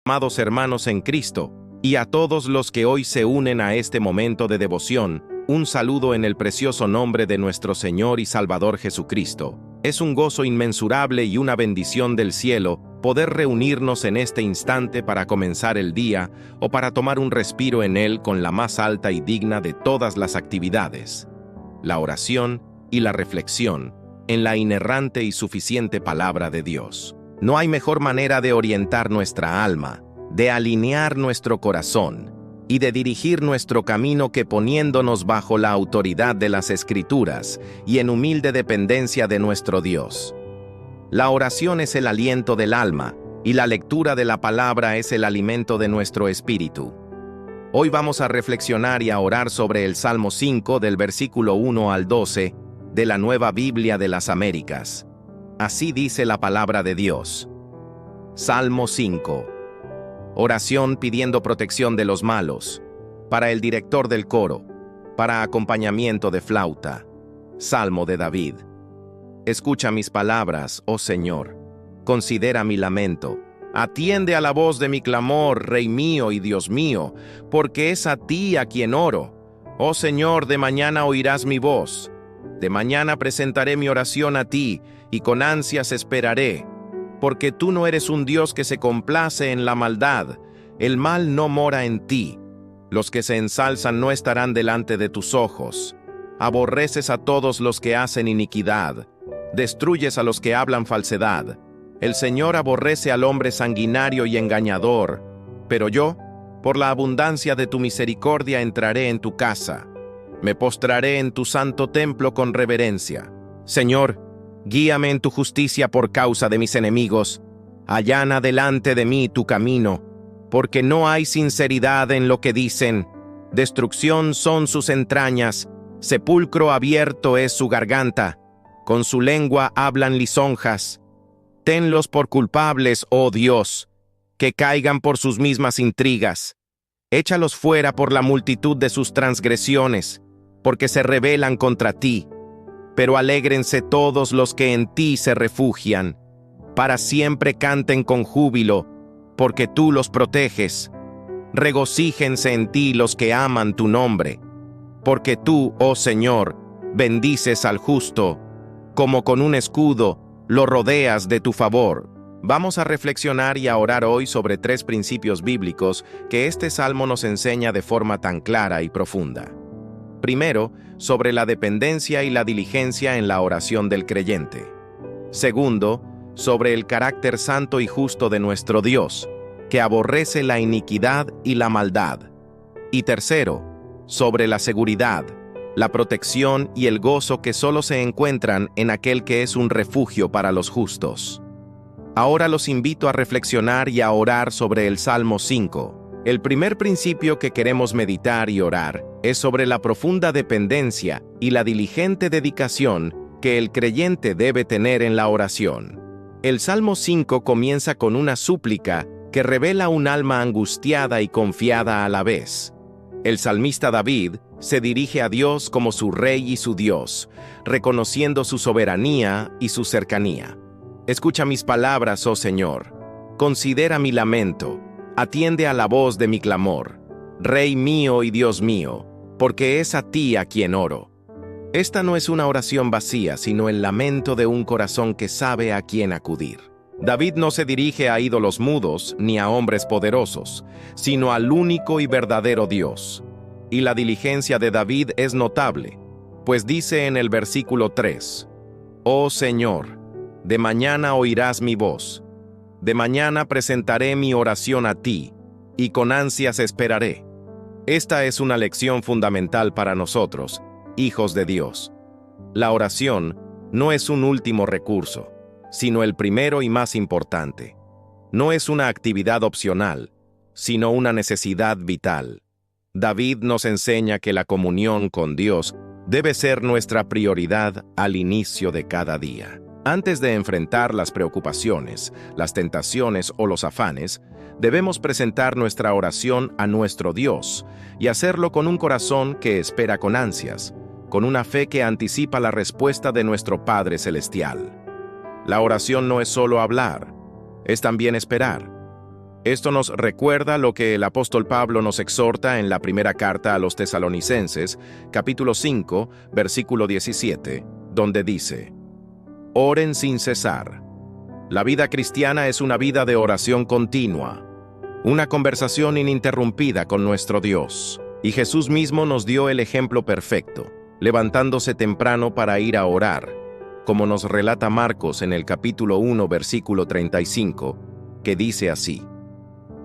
Amados hermanos en Cristo, y a todos los que hoy se unen a este momento de devoción, un saludo en el precioso nombre de nuestro Señor y Salvador Jesucristo. Es un gozo inmensurable y una bendición del cielo poder reunirnos en este instante para comenzar el día o para tomar un respiro en él con la más alta y digna de todas las actividades, la oración y la reflexión en la inerrante y suficiente palabra de Dios. No hay mejor manera de orientar nuestra alma, de alinear nuestro corazón y de dirigir nuestro camino que poniéndonos bajo la autoridad de las Escrituras y en humilde dependencia de nuestro Dios. La oración es el aliento del alma y la lectura de la palabra es el alimento de nuestro espíritu. Hoy vamos a reflexionar y a orar sobre el Salmo 5 del versículo 1 al 12 de la Nueva Biblia de las Américas. Así dice la palabra de Dios. Salmo 5. Oración pidiendo protección de los malos. Para el director del coro. Para acompañamiento de flauta. Salmo de David. Escucha mis palabras, oh Señor. Considera mi lamento. Atiende a la voz de mi clamor, Rey mío y Dios mío, porque es a ti a quien oro. Oh Señor, de mañana oirás mi voz. De mañana presentaré mi oración a ti, y con ansias esperaré, porque tú no eres un Dios que se complace en la maldad, el mal no mora en ti. Los que se ensalzan no estarán delante de tus ojos. Aborreces a todos los que hacen iniquidad, destruyes a los que hablan falsedad. El Señor aborrece al hombre sanguinario y engañador, pero yo, por la abundancia de tu misericordia, entraré en tu casa. Me postraré en tu santo templo con reverencia. Señor, guíame en tu justicia por causa de mis enemigos. Allana delante de mí tu camino, porque no hay sinceridad en lo que dicen. Destrucción son sus entrañas, sepulcro abierto es su garganta. Con su lengua hablan lisonjas. Tenlos por culpables, oh Dios, que caigan por sus mismas intrigas. Échalos fuera por la multitud de sus transgresiones, porque se rebelan contra ti. Pero alégrense todos los que en ti se refugian. Para siempre canten con júbilo, porque tú los proteges. Regocíjense en ti los que aman tu nombre, porque tú, oh Señor, bendices al justo, como con un escudo lo rodeas de tu favor. Vamos a reflexionar y a orar hoy sobre 3 principios bíblicos que este salmo nos enseña de forma tan clara y profunda. Primero, sobre la dependencia y la diligencia en la oración del creyente. Segundo, sobre el carácter santo y justo de nuestro Dios, que aborrece la iniquidad y la maldad. Y tercero, sobre la seguridad, la protección y el gozo que solo se encuentran en aquel que es un refugio para los justos. Ahora los invito a reflexionar y a orar sobre el Salmo 5. El primer principio que queremos meditar y orar es sobre la profunda dependencia y la diligente dedicación que el creyente debe tener en la oración. El Salmo 5 comienza con una súplica que revela un alma angustiada y confiada a la vez. El salmista David se dirige a Dios como su Rey y su Dios, reconociendo su soberanía y su cercanía. Escucha mis palabras, oh Señor. Considera mi lamento. Atiende a la voz de mi clamor, Rey mío y Dios mío, porque es a ti a quien oro. Esta no es una oración vacía, sino el lamento de un corazón que sabe a quién acudir. David no se dirige a ídolos mudos ni a hombres poderosos, sino al único y verdadero Dios. Y la diligencia de David es notable, pues dice en el versículo 3, «Oh Señor, de mañana oirás mi voz. De mañana presentaré mi oración a ti, y con ansias esperaré». Esta es una lección fundamental para nosotros, hijos de Dios. La oración no es un último recurso, sino el primero y más importante. No es una actividad opcional, sino una necesidad vital. David nos enseña que la comunión con Dios debe ser nuestra prioridad al inicio de cada día. Antes de enfrentar las preocupaciones, las tentaciones o los afanes, debemos presentar nuestra oración a nuestro Dios y hacerlo con un corazón que espera con ansias, con una fe que anticipa la respuesta de nuestro Padre Celestial. La oración no es solo hablar, es también esperar. Esto nos recuerda lo que el apóstol Pablo nos exhorta en la primera carta a los Tesalonicenses, capítulo 5, versículo 17, donde dice: Oren sin cesar. La vida cristiana es una vida de oración continua, una conversación ininterrumpida con nuestro Dios. Y Jesús mismo nos dio el ejemplo perfecto, levantándose temprano para ir a orar, como nos relata Marcos en el capítulo 1, versículo 35, que dice así: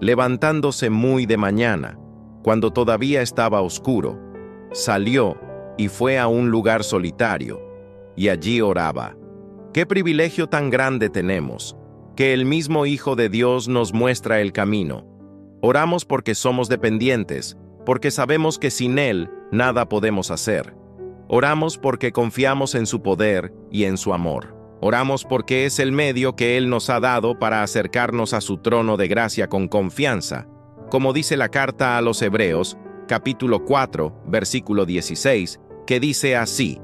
Levantándose muy de mañana, cuando todavía estaba oscuro, salió y fue a un lugar solitario, y allí oraba. ¡Qué privilegio tan grande tenemos, que el mismo Hijo de Dios nos muestra el camino! Oramos porque somos dependientes, porque sabemos que sin Él nada podemos hacer. Oramos porque confiamos en su poder y en su amor. Oramos porque es el medio que Él nos ha dado para acercarnos a su trono de gracia con confianza, como dice la carta a los Hebreos, capítulo 4, versículo 16, que dice así: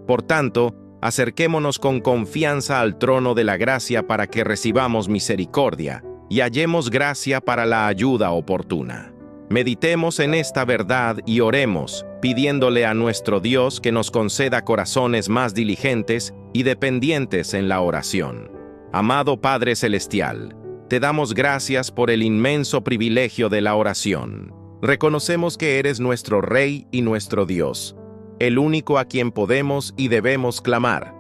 Por tanto, acerquémonos con confianza al trono de la gracia para que recibamos misericordia y hallemos gracia para la ayuda oportuna. Meditemos en esta verdad y oremos, pidiéndole a nuestro Dios que nos conceda corazones más diligentes y dependientes en la oración. Amado Padre Celestial, te damos gracias por el inmenso privilegio de la oración. Reconocemos que eres nuestro Rey y nuestro Dios, el único a quien podemos y debemos clamar.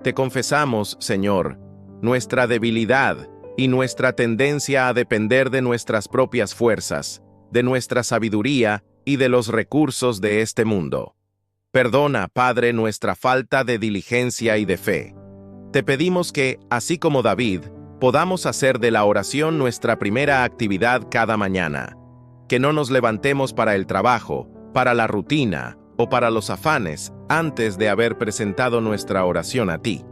Te confesamos, Señor, nuestra debilidad y nuestra tendencia a depender de nuestras propias fuerzas, de nuestra sabiduría y de los recursos de este mundo. Perdona, Padre, nuestra falta de diligencia y de fe. Te pedimos que, así como David, podamos hacer de la oración nuestra primera actividad cada mañana. Que no nos levantemos para el trabajo, para la rutina o para los afanes antes de haber presentado nuestra oración a ti.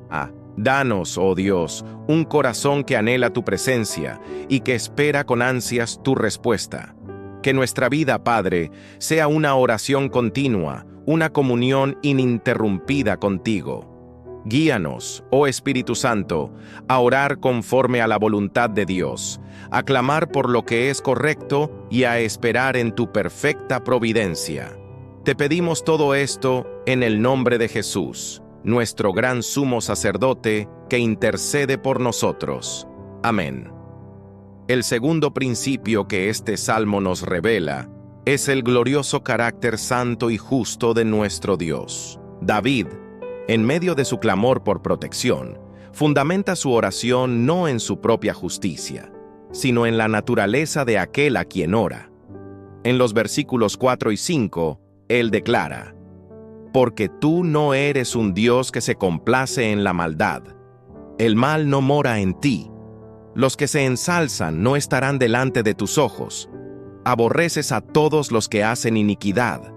Danos, oh Dios, un corazón que anhela tu presencia y que espera con ansias tu respuesta. Que nuestra vida, Padre, sea una oración continua, una comunión ininterrumpida contigo. Guíanos, oh Espíritu Santo, a orar conforme a la voluntad de Dios, a clamar por lo que es correcto y a esperar en tu perfecta providencia. Te pedimos todo esto en el nombre de Jesús, nuestro gran sumo sacerdote, que intercede por nosotros. Amén. El segundo principio que este salmo nos revela es el glorioso carácter santo y justo de nuestro Dios. David, en medio de su clamor por protección, fundamenta su oración no en su propia justicia, sino en la naturaleza de aquel a quien ora. En los versículos 4 y 5, él declara: Porque tú no eres un Dios que se complace en la maldad. El mal no mora en ti. Los que se ensalzan no estarán delante de tus ojos. Aborreces a todos los que hacen iniquidad.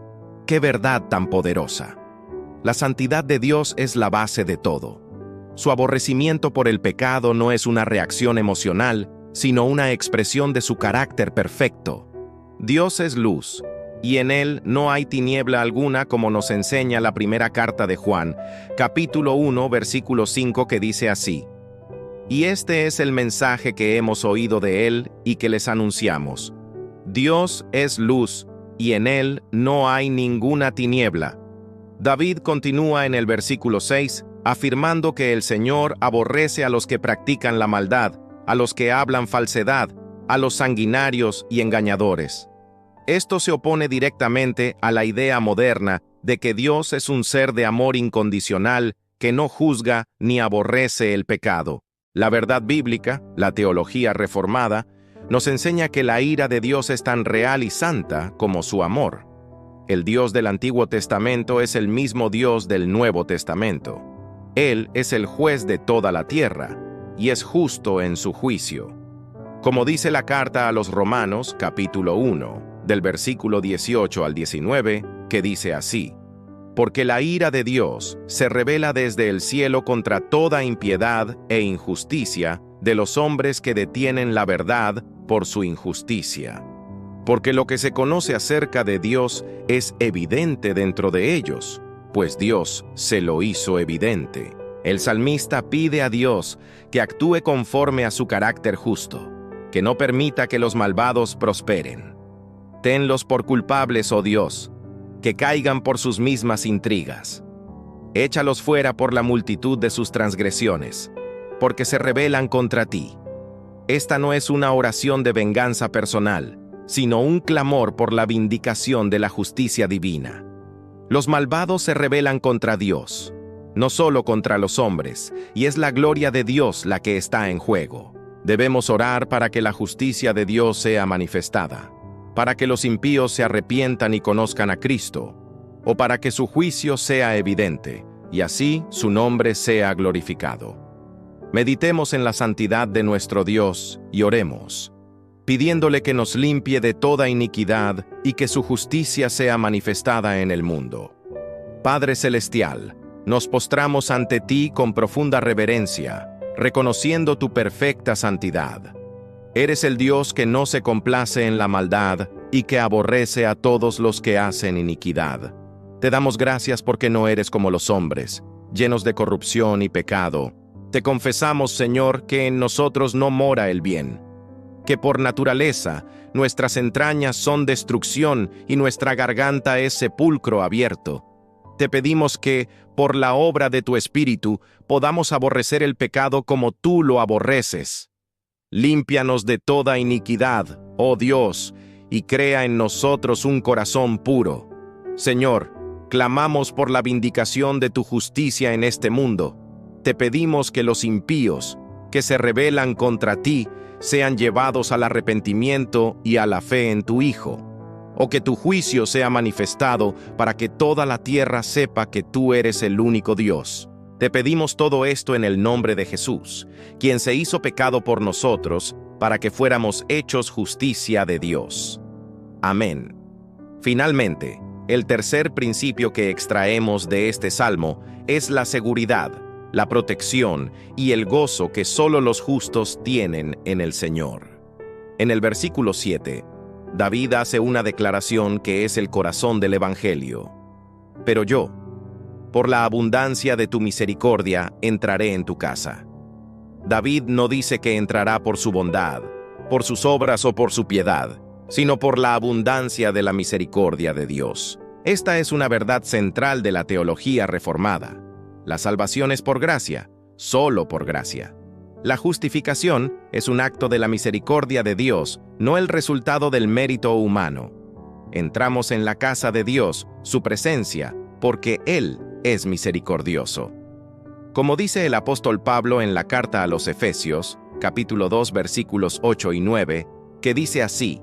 ¡Qué verdad tan poderosa! La santidad de Dios es la base de todo. Su aborrecimiento por el pecado no es una reacción emocional, sino una expresión de su carácter perfecto. Dios es luz, y en Él no hay tiniebla alguna, como nos enseña la primera carta de Juan, capítulo 1, versículo 5, que dice así: Y este es el mensaje que hemos oído de Él y que les anunciamos. Dios es luz, y en Él no hay ninguna tiniebla. David continúa en el versículo 6, afirmando que el Señor aborrece a los que practican la maldad, a los que hablan falsedad, a los sanguinarios y engañadores. Esto se opone directamente a la idea moderna de que Dios es un ser de amor incondicional que no juzga ni aborrece el pecado. La verdad bíblica, la teología reformada, nos enseña que la ira de Dios es tan real y santa como su amor. El Dios del Antiguo Testamento es el mismo Dios del Nuevo Testamento. Él es el juez de toda la tierra y es justo en su juicio. Como dice la carta a los Romanos, capítulo 1, del versículo 18 al 19, que dice así: Porque la ira de Dios se revela desde el cielo contra toda impiedad e injusticia de los hombres que detienen la verdad por su injusticia. Porque lo que se conoce acerca de Dios es evidente dentro de ellos, pues Dios se lo hizo evidente. El salmista pide a Dios que actúe conforme a su carácter justo. que no permita que los malvados prosperen. Tenlos por culpables, oh Dios, que caigan por sus mismas intrigas. Échalos fuera por la multitud de sus transgresiones, porque se rebelan contra ti. Esta no es una oración de venganza personal, sino un clamor por la vindicación de la justicia divina. Los malvados se rebelan contra Dios, no solo contra los hombres, y es la gloria de Dios la que está en juego. Debemos orar para que la justicia de Dios sea manifestada, para que los impíos se arrepientan y conozcan a Cristo, o para que su juicio sea evidente, y así su nombre sea glorificado. Meditemos en la santidad de nuestro Dios y oremos, pidiéndole que nos limpie de toda iniquidad y que su justicia sea manifestada en el mundo. Padre Celestial, nos postramos ante ti con profunda reverencia, reconociendo tu perfecta santidad. Eres el Dios que no se complace en la maldad y que aborrece a todos los que hacen iniquidad. Te damos gracias porque no eres como los hombres, llenos de corrupción y pecado. Te confesamos, Señor, que en nosotros no mora el bien, que por naturaleza nuestras entrañas son destrucción y nuestra garganta es sepulcro abierto. Te pedimos que, por la obra de tu Espíritu, podamos aborrecer el pecado como tú lo aborreces. Límpianos de toda iniquidad, oh Dios, y crea en nosotros un corazón puro. Señor, clamamos por la vindicación de tu justicia en este mundo. Te pedimos que los impíos, que se rebelan contra ti, sean llevados al arrepentimiento y a la fe en tu Hijo, o que tu juicio sea manifestado para que toda la tierra sepa que tú eres el único Dios. Te pedimos todo esto en el nombre de Jesús, quien se hizo pecado por nosotros, para que fuéramos hechos justicia de Dios. Amén. Finalmente, el tercer principio que extraemos de este salmo es la seguridad, la protección y el gozo que solo los justos tienen en el Señor. En el versículo 7, David hace una declaración que es el corazón del Evangelio. Pero yo, por la abundancia de tu misericordia, entraré en tu casa. David no dice que entrará por su bondad, por sus obras o por su piedad, sino por la abundancia de la misericordia de Dios. Esta es una verdad central de la teología reformada. La salvación es por gracia, solo por gracia. La justificación es un acto de la misericordia de Dios, no el resultado del mérito humano. Entramos en la casa de Dios, su presencia, porque Él es misericordioso. Como dice el apóstol Pablo en la carta a los Efesios, capítulo 2, versículos 8 y 9, que dice así: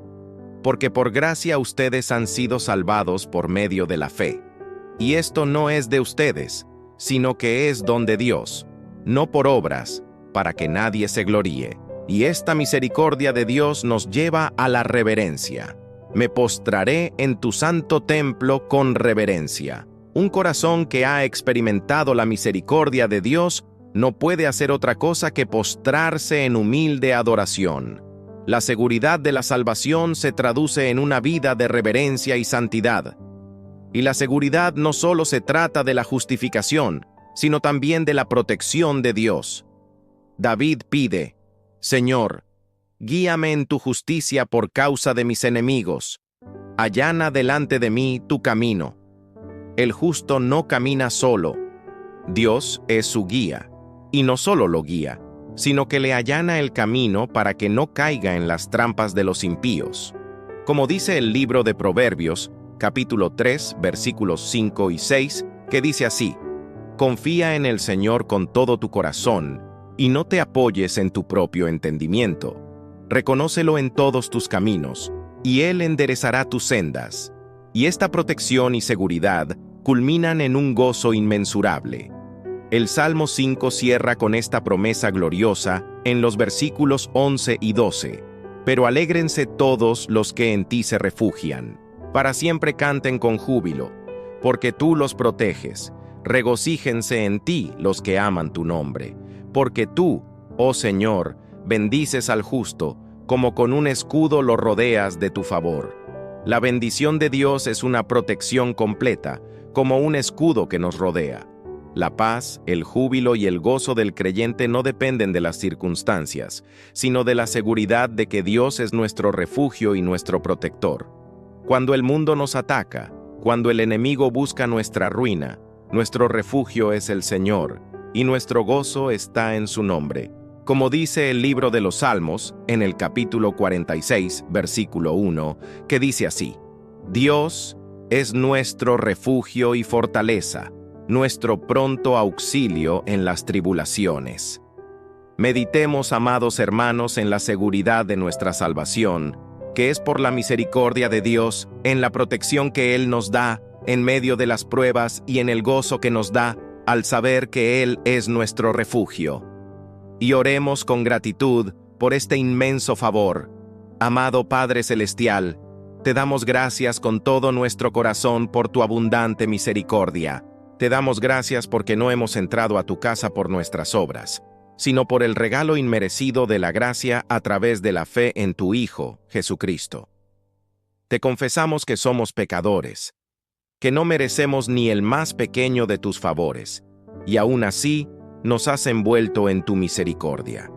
porque por gracia ustedes han sido salvados por medio de la fe. Y esto no es de ustedes, sino que es don de Dios, no por obras, para que nadie se gloríe. Y esta misericordia de Dios nos lleva a la reverencia. Me postraré en tu santo templo con reverencia. Un corazón que ha experimentado la misericordia de Dios no puede hacer otra cosa que postrarse en humilde adoración. La seguridad de la salvación se traduce en una vida de reverencia y santidad. Y la seguridad no solo se trata de la justificación, sino también de la protección de Dios. David pide: Señor, guíame en tu justicia por causa de mis enemigos. Allana delante de mí tu camino. El justo no camina solo. Dios es su guía, y no solo lo guía, sino que le allana el camino para que no caiga en las trampas de los impíos. Como dice el libro de Proverbios, capítulo 3, versículos 5 y 6, que dice así: confía en el Señor con todo tu corazón, y no te apoyes en tu propio entendimiento. Reconócelo en todos tus caminos, y Él enderezará tus sendas. Y esta protección y seguridad culminan en un gozo inmensurable. El Salmo 5 cierra con esta promesa gloriosa en los versículos 11 y 12. Pero alégrense todos los que en ti se refugian. Para siempre canten con júbilo, porque tú los proteges. Regocíjense en ti los que aman tu nombre. Porque tú, oh Señor, bendices al justo, como con un escudo lo rodeas de tu favor. La bendición de Dios es una protección completa, como un escudo que nos rodea. La paz, el júbilo y el gozo del creyente no dependen de las circunstancias, sino de la seguridad de que Dios es nuestro refugio y nuestro protector. Cuando el mundo nos ataca, cuando el enemigo busca nuestra ruina, nuestro refugio es el Señor, y nuestro gozo está en su nombre. Como dice el libro de los Salmos, en el capítulo 46, versículo 1, que dice así: Dios es nuestro refugio y fortaleza, nuestro pronto auxilio en las tribulaciones. Meditemos, amados hermanos, en la seguridad de nuestra salvación, que es por la misericordia de Dios, en la protección que Él nos da, en medio de las pruebas y en el gozo que nos da, al saber que Él es nuestro refugio. Y oremos con gratitud por este inmenso favor. Amado Padre Celestial, te damos gracias con todo nuestro corazón por tu abundante misericordia. Te damos gracias porque no hemos entrado a tu casa por nuestras obras, sino por el regalo inmerecido de la gracia a través de la fe en tu Hijo, Jesucristo. Te confesamos que somos pecadores, que no merecemos ni el más pequeño de tus favores, y aún así nos has envuelto en tu misericordia.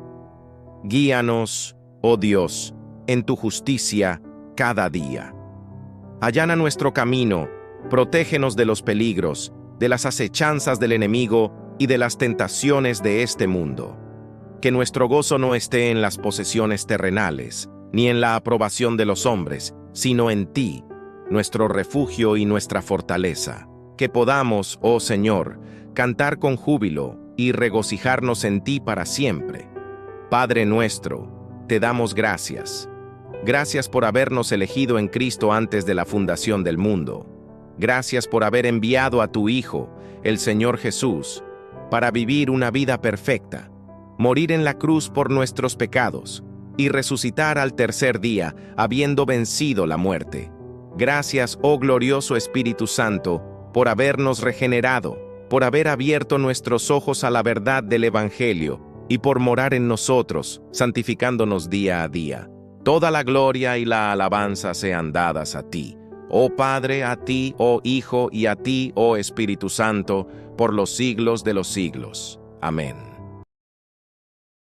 Guíanos, oh Dios, en tu justicia cada día. Allana nuestro camino, protégenos de los peligros, de las acechanzas del enemigo y de las tentaciones de este mundo. Que nuestro gozo no esté en las posesiones terrenales, ni en la aprobación de los hombres, sino en ti, nuestro refugio y nuestra fortaleza. Que podamos, oh Señor, cantar con júbilo y regocijarnos en ti para siempre. Padre nuestro, te damos gracias. Gracias por habernos elegido en Cristo antes de la fundación del mundo. Gracias por haber enviado a tu Hijo, el Señor Jesús, para vivir una vida perfecta, morir en la cruz por nuestros pecados y resucitar al tercer día, habiendo vencido la muerte. Gracias, oh glorioso Espíritu Santo, por habernos regenerado, por haber abierto nuestros ojos a la verdad del Evangelio y por morar en nosotros, santificándonos día a día. Toda la gloria y la alabanza sean dadas a ti, oh Padre, a ti, oh Hijo, y a ti, oh Espíritu Santo, por los siglos de los siglos. Amén.